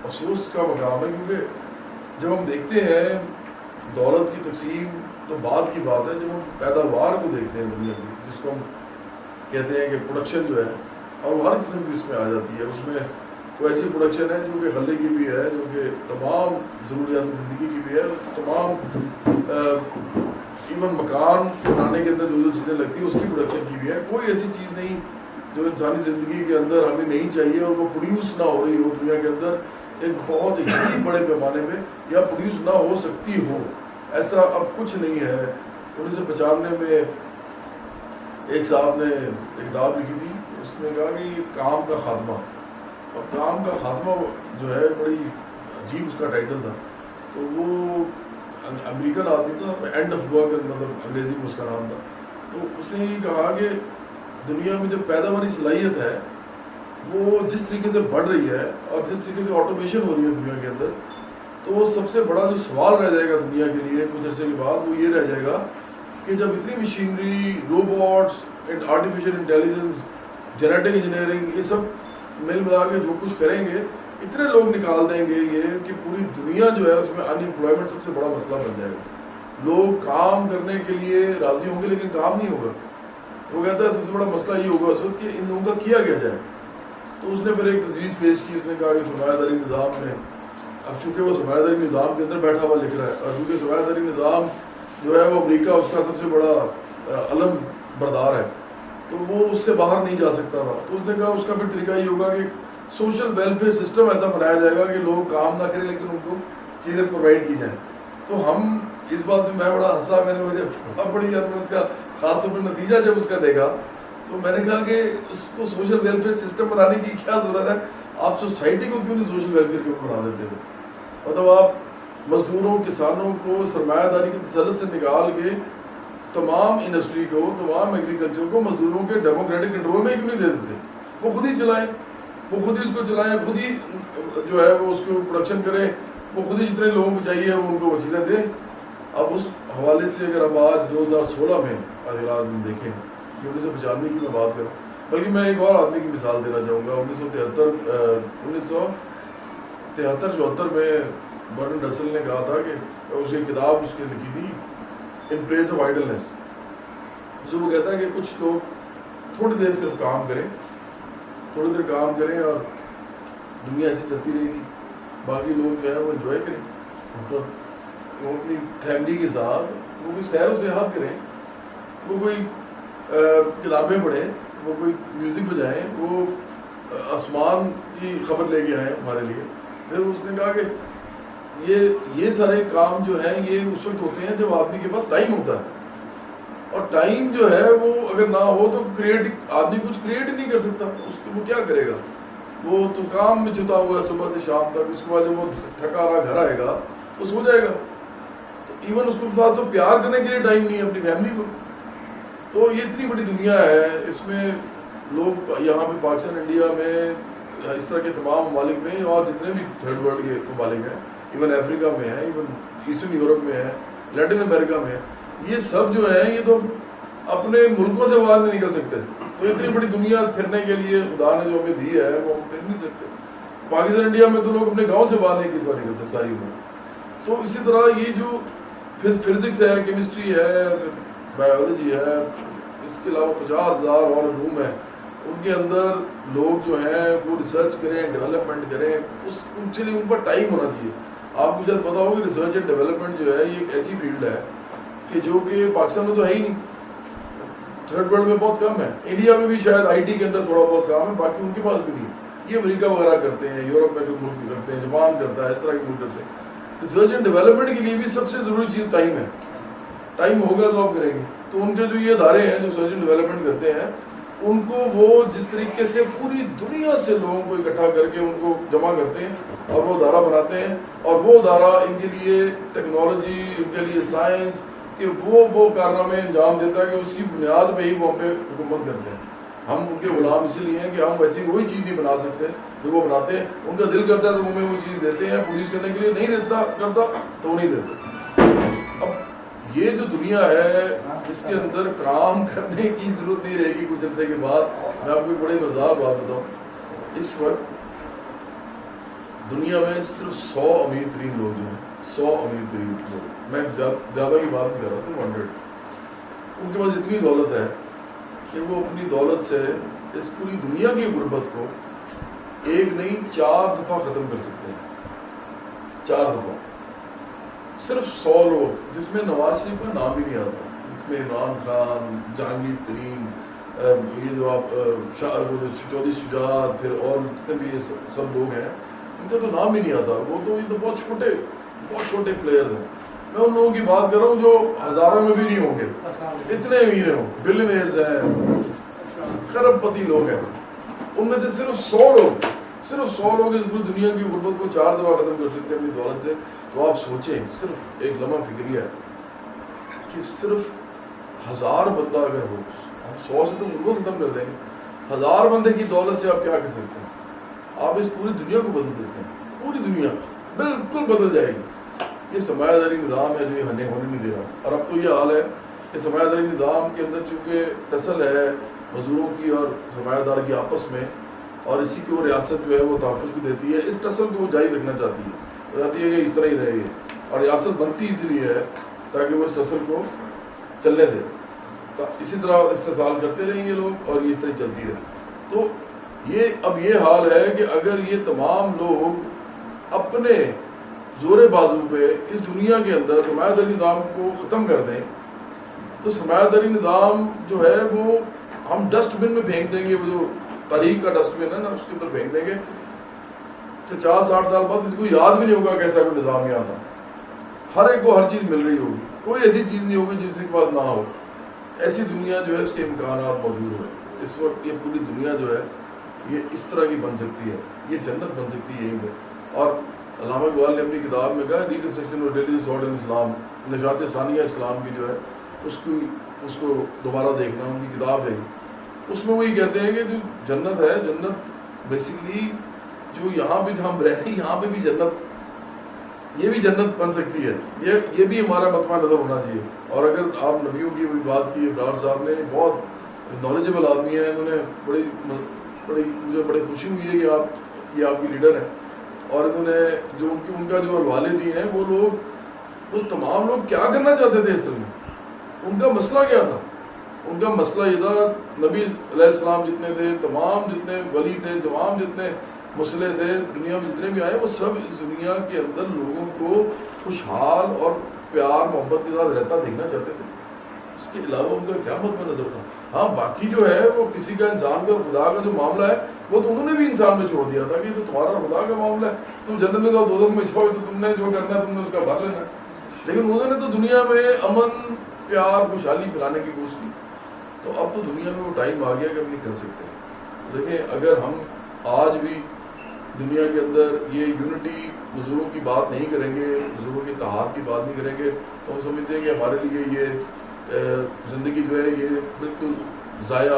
अफसोस का मकाम है। क्योंकि जब हम देखते हैं दौलत की तकसीम तो बाद की बात है, जब हम पैदावार को देखते हैं दुनिया की, जिसको हम कहते हैं कि प्रोडक्शन जो है, और वो हर किस्म की उसमें आ जाती है। उसमें कोई ऐसी प्रोडक्शन है जो कि गले की भी है, जो कि तमाम ज़रूरियात ज़िंदगी की भी है, तमाम इवन मकान बनाने के अंदर जो जो चीज़ें लगती है उसकी प्रोडक्शन की भी है। कोई ऐसी चीज़ नहीं जो इंसानी ज़िंदगी के अंदर हमें नहीं चाहिए और वो प्रोड्यूस ना हो रही हो दुनिया के अंदर एक बहुत ही बड़े पैमाने पे, या प्रोड्यूस ना हो सकती हो, ऐसा अब कुछ नहीं है। 1995 में एक साहब ने एक किताब लिखी थी, उसमें कहा कि काम का खात्मा, और काम का खात्मा जो है बड़ी अजीब उसका टाइटल था। تو وہ امریکن آدمی تھا, اینڈ آف ورک مطلب انگریزی میں اس کا نام تھا. تو اس نے یہ کہا کہ دنیا میں جو پیداواری صلاحیت ہے وہ جس طریقے سے بڑھ رہی ہے اور جس طریقے سے آٹومیشن ہو رہی ہے دنیا کے اندر, تو سب سے بڑا جو سوال رہ جائے گا دنیا کے لیے کچھ عرصے کے بعد وہ یہ رہ جائے گا کہ جب اتنی machinery, robots, artificial intelligence, genetic engineering, یہ سب مل ملا کے جو کچھ کریں گے, اتنے لوگ نکال دیں گے یہ کہ پوری دنیا جو ہے اس میں ان امپلائمنٹ سب سے بڑا مسئلہ بن جائے گا. لوگ کام کرنے کے لیے راضی ہوں گے لیکن کام نہیں ہوگا. تو وہ کہتا ہے سب سے بڑا مسئلہ یہ ہوگا اس وقت کہ ان لوگوں کا کیا جائے. تو اس نے پھر ایک تجویز پیش کی. اس نے کہا کہ سرمایہ داری نظام میں, اب چونکہ وہ سرمایہ داری نظام کے اندر بیٹھا ہوا لکھ رہا ہے, اور چونکہ سرمایہ داری نظام جو ہے وہ امریکہ اس کا سب سے بڑا علم بردار ہے, تو وہ اس سے باہر نہیں جا سکتا تھا. تو اس نے کہا اس کا پھر طریقہ یہ ہوگا کہ سوشل ویلفیئر سسٹم ایسا بنایا جائے گا کہ لوگ کام نہ کریں لیکن ان کو چیزیں پرووائڈ کی جائیں. تو ہم اس بات میں بڑا ہنسا, میں نے مجھے بڑی یاد میں اس کا خاص طور پر نتیجہ جب اس کا دیکھا تو میں نے کہا کہ اس کو سوشل ویلفیئر سسٹم بنانے کی کیا ضرورت ہے, آپ سوسائٹی کو کیوں نہیں سوشل ویلفیئر کے اوپر بنا دیتے ہو. مطلب آپ مزدوروں, کسانوں کو سرمایہ داری کی تسلط سے نکال کے تمام انڈسٹری کو, تمام ایگریکلچر کو مزدوروں کے ڈیموکریٹک کنٹرول میں کیوں نہیں دے دیتے. وہ خود ہی چلائیں, وہ خود ہی اس کو چلائیں, خود ہی جو ہے وہ اس کو پروڈکشن کریں, وہ خود ہی جتنے لوگوں کو چاہیے وہ ان کو وسیلہ دیں. اب اس حوالے سے اگر اب آج 2016 میں اگر آج ہم دیکھیں کہ 1995 کی میں بات کروں, بلکہ میں ایک اور آدمی کی مثال دینا چاہوں گا. 1973-74 میں برنارڈ رسل نے کہا تھا کہ اس کی کتاب اس کی لکھی تھی ان پریز آف آئیڈلنس, جو وہ کہتا ہے کہ کچھ لوگ تھوڑی دیر صرف کام کریں, تھوڑی دیر کام کریں اور دنیا ایسی چلتی رہے گی, باقی لوگ جو ہے وہ انجوائے کریں, مطلب وہ اپنی فیملی کے ساتھ وہ کوئی سیر و سیاحت کریں, وہ کوئی کتابیں پڑھیں, وہ کوئی میوزک بجائیں, وہ آسمان کی خبر لے کے آئیں ہمارے لیے. پھر اس نے کہا کہ یہ سارے کام جو ہیں یہ اس وقت ہوتے ہیں جب آدمی کے پاس ٹائم ہوتا ہے, اور ٹائم جو ہے وہ اگر نہ ہو تو آدمی کچھ کریٹ نہیں کر سکتا. اس کو وہ کیا کرے گا, وہ تو کام میں چھتا ہوا ہے صبح سے شام تک, اس کے بعد جب وہ تھکا رہا گھر آئے گا تو سو جائے گا. تو ایون اس کے پاس تو پیار کرنے کے لیے ٹائم نہیں ہے اپنی فیملی کو. تو یہ اتنی بڑی دنیا ہے, اس میں لوگ یہاں پہ پاکستان, انڈیا میں, اس طرح کے تمام ممالک میں, اور جتنے بھی تھرڈ ورلڈ کے ممالک ہیں, ایون افریقہ میں ہیں, ایون ایسٹرن یورپ میں ہیں, لیٹن امریکہ میں ہیں, یہ سب جو ہیں یہ تو اپنے ملکوں سے باہر نہیں نکل سکتے. تو اتنی بڑی دنیا پھرنے کے لیے خدا نے جو ہمیں دی ہے وہ ہم پھر نہیں سکتے. پاکستان انڈیا میں تو لوگ اپنے گاؤں سے باہر نہیں نکلتے ساری عمر. تو اسی طرح یہ جو فزکس ہے, کیمسٹری ہے, بایولوجی ہے, اس کے علاوہ 50,000 اور علوم ہیں, ان کے اندر لوگ جو ہیں وہ ریسرچ کریں, ڈیولپمنٹ کریں, ان کے لیے ان پر ٹائم ہونا چاہیے. آپ کو شاید پتا ہو کہ ریسرچ اینڈ ڈیولپمنٹ جو ہے یہ ایک ایسی فیلڈ ہے کہ جو کہ پاکستان میں تو ہے ہی نہیں, تھرڈ ورلڈ میں بہت کم ہے. انڈیا میں بھی شاید آئی ٹی کے اندر تھوڑا بہت کام ہے, باقی ان کے پاس بھی نہیں. یہ امریکہ وغیرہ کرتے ہیں, یورپ میں جو ملک کرتے ہیں, جاپان کرتا ہے, اس طرح کے ملک کرتے ہیں. ریسرچ اینڈ ڈیولپمنٹ کے لیے بھی سب سے ضروری چیز ٹائم ہے. ٹائم ہوگا تو آپ کریں گے. تو ان کے جو یہ ادارے ہیں جو ریسرچ اینڈ ڈیولپمنٹ کرتے ہیں, ان کو وہ جس طریقے سے پوری دنیا سے لوگوں کو اکٹھا کر کے ان کو جمع کرتے ہیں اور وہ ادارہ بناتے ہیں, اور وہ ادارہ ان کے لیے ٹیکنالوجی, ان کے لیے سائنس کہ وہ کارنامے انجام دیتا ہے کہ اس کی بنیاد پہ ہی وہ ہم پہ حکومت کرتے ہیں. ہم ان کے غلام اسی لیے ہیں کہ ہم ویسی کوئی چیز نہیں بنا سکتے جو وہ بناتے ہیں. ان کا دل کرتا ہے تو ہمیں وہ چیز دیتے ہیں, پولیس کرنے کے لیے نہیں کرتا تو وہ نہیں دیتے. اب یہ جو دنیا ہے اس کے اندر کام کرنے کی ضرورت نہیں رہے گی کچھ عرصے کے بعد. میں آپ کو بڑے مزاح بات بتاؤں, اس وقت دنیا میں صرف 100 امیر ترین لوگ جو ہیں, 100 امیر ترین لوگ, میں زیادہ کی بات نہیں کر رہا, صرف 100. ان کے پاس اتنی دولت ہے کہ وہ اپنی دولت سے اس پوری دنیا کی غربت کو ایک نہیں 4 دفعہ ختم کر سکتے ہیں. 4 دفعہ. صرف 100 لوگ, جس میں نواز شریف کا نام بھی نہیں آتا, جس میں عمران خان, جہانگیر ترین, یہ جو آپ چودھری شجاعت, پھر اور جتنے بھی سب لوگ ہیں, ان کا تو نام ہی نہیں آتا. وہ تو یہ تو بہت چھوٹے پلیئرز ہیں. میں ان لوگوں کی بات کر رہا ہوں جو ہزاروں میں بھی نہیں ہوں گے, اتنے امیر ہیں, بلینئرز ہیں, کروڑ پتی لوگ ہیں. ان میں سے صرف 100 لوگ, सिर्फ 100 लोग इस पूरी दुनिया की गुर्बत को 4 दफ़ा ख़त्म कर सकते हैं अपनी दौलत से, तो आप सोचें, सिर्फ एक लम्हा फिक्रिया है कि सिर्फ 1000 बंदा अगर हो, हम 100 से तो गुर्बत ख़त्म कर देंगे, 1000 बंदे की दौलत से आप क्या कर सकते हैं? आप इस पूरी दुनिया को बदल सकते हैं, पूरी दुनिया बिल्कुल बदल जाएगी। ये सरमायादारी निज़ाम है जो ये होने नहीं दे रहा। और अब तो ये हाल है कि सरमायादारी निज़ाम के अंदर चूँकि टसल है मज़दूरों की और सरमायादार की आपस में, और इसी की वो रियासत जो है वो तहफ़्फ़ुज़ भी देती है, इस टसल को वो जारी रखना चाहती है, वो चाहती है कि इस तरह ही रहे, और रियासत बनती इसलिए है ताकि वो इस टसल को चलने दे। तो इसी तरह इस्तेसाल करते रहेंगे लोग और ये इस तरह चलती रहे। तो ये अब ये हाल है कि अगर ये तमाम लोग अपने ज़ोरे बाजू पे इस दुनिया के अंदर सरमायादारी निज़ाम को ख़त्म कर दें, तो सरमायादारी निज़ाम जो है वो हम डस्टबिन में फेंक देंगे, वो जो तारीख का डस्टबिन है ना, उसके ऊपर फेंक देंगे। 50-60 साल बाद इसको याद भी नहीं होगा कैसा कोई निज़ाम यहाँ था। हर एक को हर चीज़ मिल रही होगी, कोई ऐसी चीज़ नहीं होगी जिसके पास ना हो। ऐसी दुनिया जो है उसके इम्कानात मौजूद है। इस वक्त ये पूरी दुनिया जो है ये इस तरह की बन सकती है, ये जन्नत बन सकती है यहीं पर। और अल्लामा इकबाल ने अपनी किताब में कहा रिकंस्ट्रक्शन ऑफ डेली सॉर्ट इन इस्लाम, नशात सानिया इस्लाम की जो है उसको दोबारा देखना, उनकी किताब है। उसमें वो ये कहते हैं कि जो जन्नत है, जन्नत बेसिकली जो यहाँ पे हम रह रहे हैं यहाँ पे भी जन्नत, ये भी जन्नत बन सकती है। ये भी हमारा मतमा नज़र होना चाहिए। और अगर आप नबियों की भी बात की, इब्रार साहब ने बहुत नॉलेजेबल आदमी है, इन्होंने मुझे बड़ी खुशी हुई है कि ये आपकी लीडर है। और इन्होंने जो उनका जो हवाले दिए हैं, वो तमाम लोग क्या करना चाहते थे असल में, उनका मसला क्या था? उनका मसला ये था, नबी अलैहिस्सलाम जितने थे, तमाम जितने वली थे, तमाम जितने मुसले थे, दुनिया में जितने भी आए, वो सब इस दुनिया के अंदर लोगों को खुशहाल और प्यार मोहब्बत के साथ रहता देखना चाहते थे। इसके अलावा उनका क्या मतलब नज़र था? हाँ, बाकी जो है वो किसी का इंसान का खुदा का जो मामला है वो तो उन्होंने भी इंसान में छोड़ दिया था कि तो तुम्हारा खुदा का मामला है, तुम जन्नत में जाओ, दोज़ख में जाओ, तो तुमने जो करना है तुमने उसका भर लेना। लेकिन उन्होंने तो दुनिया में अमन, प्यार, खुशहाली फैलाने की कोशिश की। तो अब तो दुनिया में वो टाइम आ गया कि हम ये कर सकते हैं। देखें, अगर हम आज भी दुनिया के अंदर ये यूनिटी, मज़दूरों की बात नहीं करेंगे, मज़दूरों के इत्तेहाद की बात नहीं करेंगे, तो हम समझते हैं कि हमारे लिए ये ज़िंदगी जो है ये बिल्कुल ज़ाया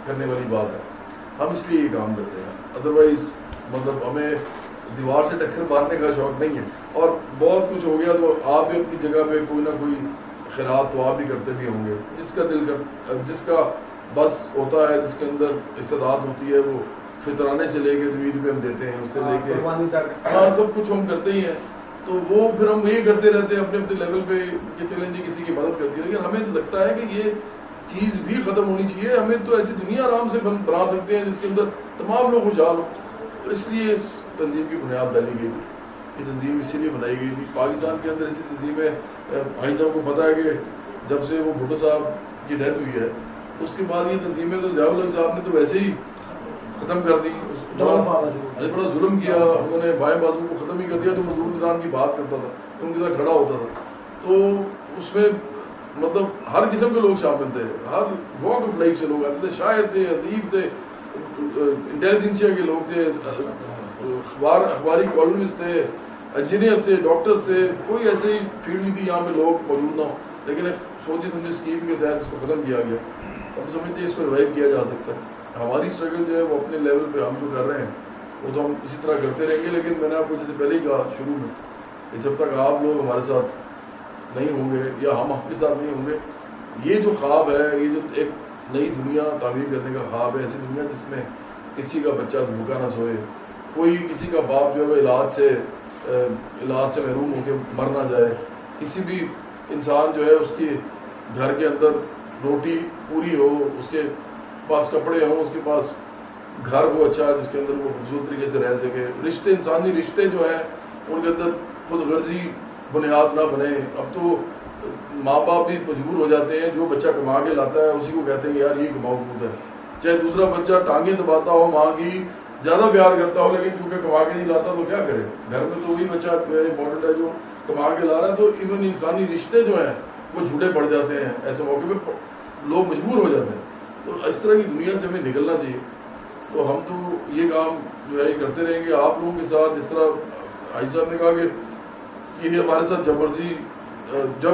करने वाली बात है। हम इसलिए ये काम करते हैं, अदरवाइज़ मतलब हमें दीवार से टक्कर मारने का शौक़ नहीं है। और बहुत कुछ हो गया तो आप भी अपनी जगह पे कोई ना कोई खैरात तो आप भी करते भी होंगे, जिसका बस होता है, जिसके अंदर इस्तेदाद होती है, वो फितराने से लेके जो ईद पे हम देते हैं उससे लेके हाँ सब कुछ हम करते ही हैं। तो वो फिर हम ये करते रहते हैं अपने अपने लेवल पे कि चलें जी किसी की मदद करती है। लेकिन हमें लगता है कि ये चीज़ भी ख़त्म होनी चाहिए। हमें तो ऐसी दुनिया आराम से बना सकते हैं जिसके अंदर तमाम लोग खुशहाल हों। तो इसलिए इस तंजीम की बुनियाद डाली गई थी। ये तंजीम इसीलिए बनाई गई थी। पाकिस्तान के अंदर ऐसी तंजीमें, भाई साहब को पता है कि जब से वो भुट्टो साहब की डेथ हुई है उसके बाद ये तंजीमें तो ज़िया-उल-हक साहब ने तो वैसे ही ख़त्म कर दी। बड़ा जुल्म किया उन्होंने, बाएं बाजू को ख़त्म ही कर दिया। जो मजदूर किसान की बात करता था, उनके साथ खड़ा होता था, तो उसमें मतलब हर किस्म के लोग शामिल थे, हर वॉक ऑफ लाइफ से लोग आते थे। शायर थे, अदीब थे, इंटेलिजेंसिया के लोग थे, अखबारी कॉलमिस्ट थे, इंजीनियर थे, डॉक्टर्स थे। कोई ऐसी फील्ड नहीं थी यहाँ पे लोग मौजूद ना हो। लेकिन एक सोची समझी स्कीम के तहत इसको ख़त्म किया गया। हम समझते हैं इसको रिवाइव किया जा सकता है। हमारी स्ट्रगल जो है वो अपने लेवल पे हम जो कर रहे हैं वो तो हम इसी तरह करते रहेंगे। लेकिन मैंने आपको जैसे पहले ही कहा शुरू में कि जब तक आप लोग हमारे साथ नहीं होंगे या हम आपके साथ नहीं होंगे, ये जो ख्वाब है, ये जो एक नई दुनिया तामीर करने का ख्वाब है, ऐसी दुनिया जिसमें किसी का बच्चा भूखा ना सोए, कोई किसी का बाप जो है इलाज से महरूम होकर मर ना जाए, किसी भी इंसान जो है उसके घर के अंदर रोटी पूरी हो, उसके पास कपड़े हों, उसके पास घर हो अच्छा जिसके अंदर वो खूबसूरत तरीके से रह सके। रिश्ते, इंसानी रिश्ते जो हैं उनके अंदर खुद गर्जी बुनियाद ना बने। अब तो माँ बाप भी मजबूर हो जाते हैं, जो बच्चा कमा के लाता है उसी को कहते हैं यार ये कमाओ कूद है। चाहे दूसरा बच्चा टांगे दबाता हो, माँ की ज़्यादा प्यार करता हो, लेकिन चूँकि कमा के नहीं लाता तो क्या करे, घर में तो वही बच्चा इंपॉर्टेंट है जो कमा के ला रहा है। तो इवन इंसानी रिश्ते जो हैं वो झूठे पड़ जाते हैं, ऐसे मौके पे लोग मजबूर हो जाते हैं। तो इस तरह की दुनिया से हमें निकलना चाहिए। तो हम तो ये काम जो है ये करते रहेंगे आप लोगों के साथ। जिस तरह आई साहब ने कहा कि ये हमारे साथ जब मर्जी जब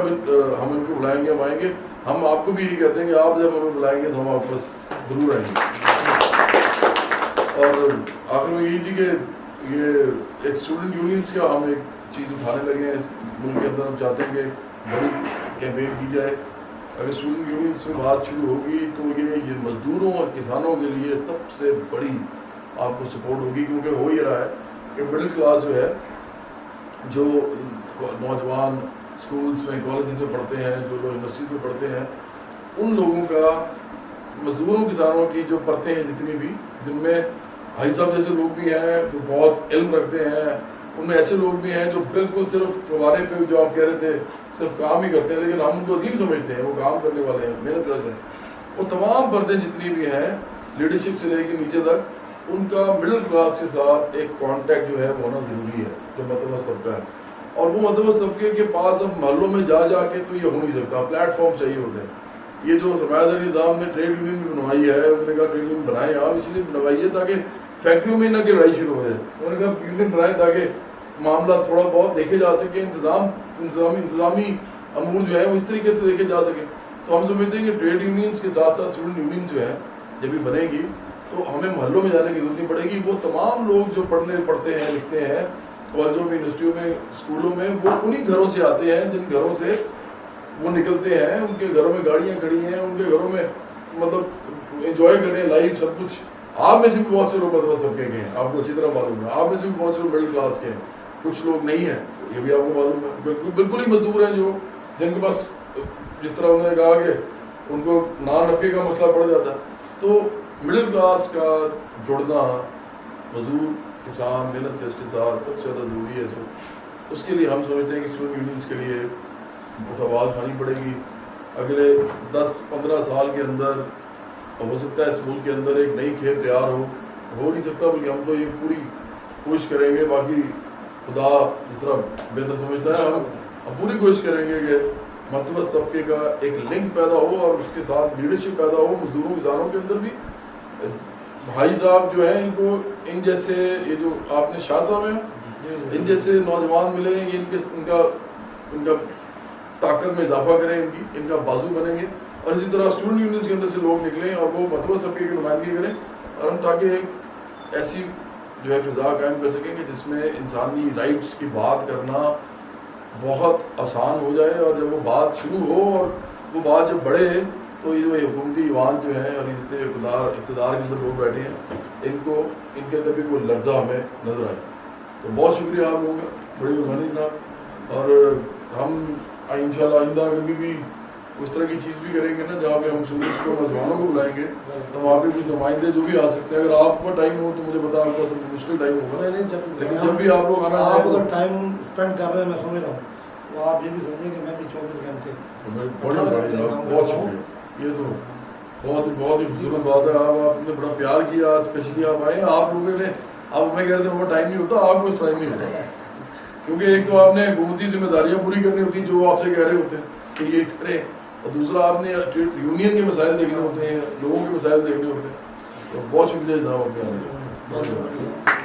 हम इनको बुलाएंगे हम आएंगे, हम आपको भी यही कहते हैं कि आप जब हमें बुलाएंगे तो हम आपके पास ज़रूर आएंगे। और आखिर में यही थी कि ये एक स्टूडेंट यूनियंस का हम एक चीज़ उठाने लगे हैं इस मुल्क के अंदर। हम चाहते हैं कि बड़ी कैंपेन की जाए। अगर स्टूडेंट यूनियंस में बात शुरू होगी तो ये मज़दूरों और किसानों के लिए सबसे बड़ी आपको सपोर्ट होगी, क्योंकि हो ये रहा है कि मिडिल क्लास जो है, जो नौजवान स्कूल्स में कॉलेजेस में पढ़ते हैं, जो लोग यूनिवर्सिटीज़ में पढ़ते हैं, उन लोगों का मज़दूरों किसानों की जो पढ़ते हैं जितनी भी, जिनमें भाई साहब जैसे लोग भी हैं जो बहुत इल्म रखते हैं, उनमें ऐसे लोग भी हैं जो बिल्कुल सिर्फ फवारे पे जो आप कह रहे थे सिर्फ काम ही करते हैं, लेकिन हम उनको अजीम समझते हैं, वो काम करने वाले हैं, मेहनत कर रहे हैं। वो तमाम पर्दे जितनी भी हैं लीडरशिप से लेकर नीचे तक, उनका मिडिल क्लास के साथ एक कांटेक्ट जो है वो होना ज़रूरी है, जो मध्यमस्त तबका है। और वो मध्यमस्त तबके के पास अब महलों में जा के तो ये हो नहीं सकता, प्लेटफॉर्म चाहिए होते हैं। ये जो सरमायादारी निज़ाम ने ट्रेड यूनियन भी बनवाई है, उन्होंने कहा ट्रेड यूनियन बनाए आप इसलिए बनवाइए ताकि फैक्ट्रियों में ना कि लड़ाई शुरू हो जाए। उन्होंने कहा यूनियन बनाए ताकि मामला थोड़ा बहुत देखे जा सके, इंतज़ामी अमूर जो है वो इस तरीके से देखे जा सके। तो हम समझते हैं कि ट्रेड यूनियंस के साथ साथ स्टूडेंट यूनियन जो है जब भी बनेगी तो हमें महलों में जाने की जरूरत नहीं पड़ेगी। वो तमाम लोग जो पढ़ते हैं लिखते हैं कॉलेजों में, यूनिवर्सिटियों में, स्कूलों में, वो उन्हीं घरों से आते हैं जिन घरों से वो निकलते हैं। उनके घरों में गाड़ियाँ खड़ी हैं, उनके घरों में मतलब एंजॉय करें लाइफ सब कुछ। आप में से भी बहुत से लोग मतलब सबके के हैं, आपको अच्छी तरह मालूम है। आप में से भी बहुत से लोग मिडिल क्लास के हैं, कुछ लोग नहीं हैं, ये भी आपको मालूम है। बिल्कुल ही मजदूर हैं जो जिनके पास जिस तरह उन्होंने कहा कि उनको नान नफके का मसला पड़ जाता। तो मिडिल क्लास का जुड़ना मजदूर किसान मेहनत कश के साथ सबसे ज़्यादा ज़रूरी है। सो उसके लिए हम समझते हैं कि स्टूडेंट यूनियंस के लिए बहुत आवाज़ उठानी पड़ेगी। अगले 10-15 साल के अंदर हो सकता है इस मुल्क के अंदर एक नई खेप तैयार हो नहीं सकता, बल्कि हम तो ये पूरी कोशिश करेंगे। बाकी खुदा जिस तरह बेहतर समझता है, हम पूरी कोशिश करेंगे कि मतवस्त तबके का एक लिंक पैदा हो और उसके साथ लीडरशिप पैदा हो मजदूरों किसानों के अंदर भी। भाई साहब जो हैं इनको इन जैसे ये जो आपने शाह साहब हैं, इन जैसे नौजवान मिले, ये इनका ताकत में इजाफा करें, इनका बाजू बनेंगे। और इसी तरह स्टूडेंट यूनियंस के अंदर से लोग निकलें और वो मतवस्त तबके की नुमाइंदगी करें, और हम ताकि एक ऐसी जो है फ़िज़ा कायम कर सकेंगे जिसमें इंसानी राइट्स की बात करना बहुत आसान हो जाए। और जब वो बात शुरू हो और वो बात जब बढ़े तो ये जो हुकूमती ईवान जो है और जितने इक़्तिदार के अंदर लोग बैठे हैं, इनके अंदर भी कोई लर्जा हमें नज़र आए। तो बहुत शुक्रिया आप लोगों का, बड़ी मेहरबानी जनाब। और हम इंशाल्लाह आइंदा कभी भी उस तरह की चीज़ भी करेंगे ना जहाँ पे हम स्टूडेंट्स को नौजवानों को बुलाएंगे, तो वहाँ पे कुछ नुमाइंदे जो भी आ सकते हैं। अगर आपका टाइम हो तो मुझे बता, आपका सब मुश्किल टाइम होगा, लेकिन जब भी आप लोग आना आप अगर टाइम स्पेंड कर रहे हैं, मैं समझ रहा हूँ, तो आप ये भी समझें कि मैं भी 24 घंटे बहुत शुक्रिया। ये तो बहुत ही खूबसूरत बात है। आपने बड़ा प्यार किया, स्पेशली आप आए। आप लोगों ने आप हमें कह रहे थे वो टाइम नहीं होता, आपको इस टाइम नहीं होता, क्योंकि एक तो आपने हुकूमती जिम्मेदारियाँ पूरी करनी होती हैं जो आपसे कह रहे होते हैं कि ये करें, और दूसरा आपने यूनियन के मसाइल देखने होते हैं, लोगों के मसाइल देखने होते हैं। तो बहुत शुक्रिया जनाब आपके आने का।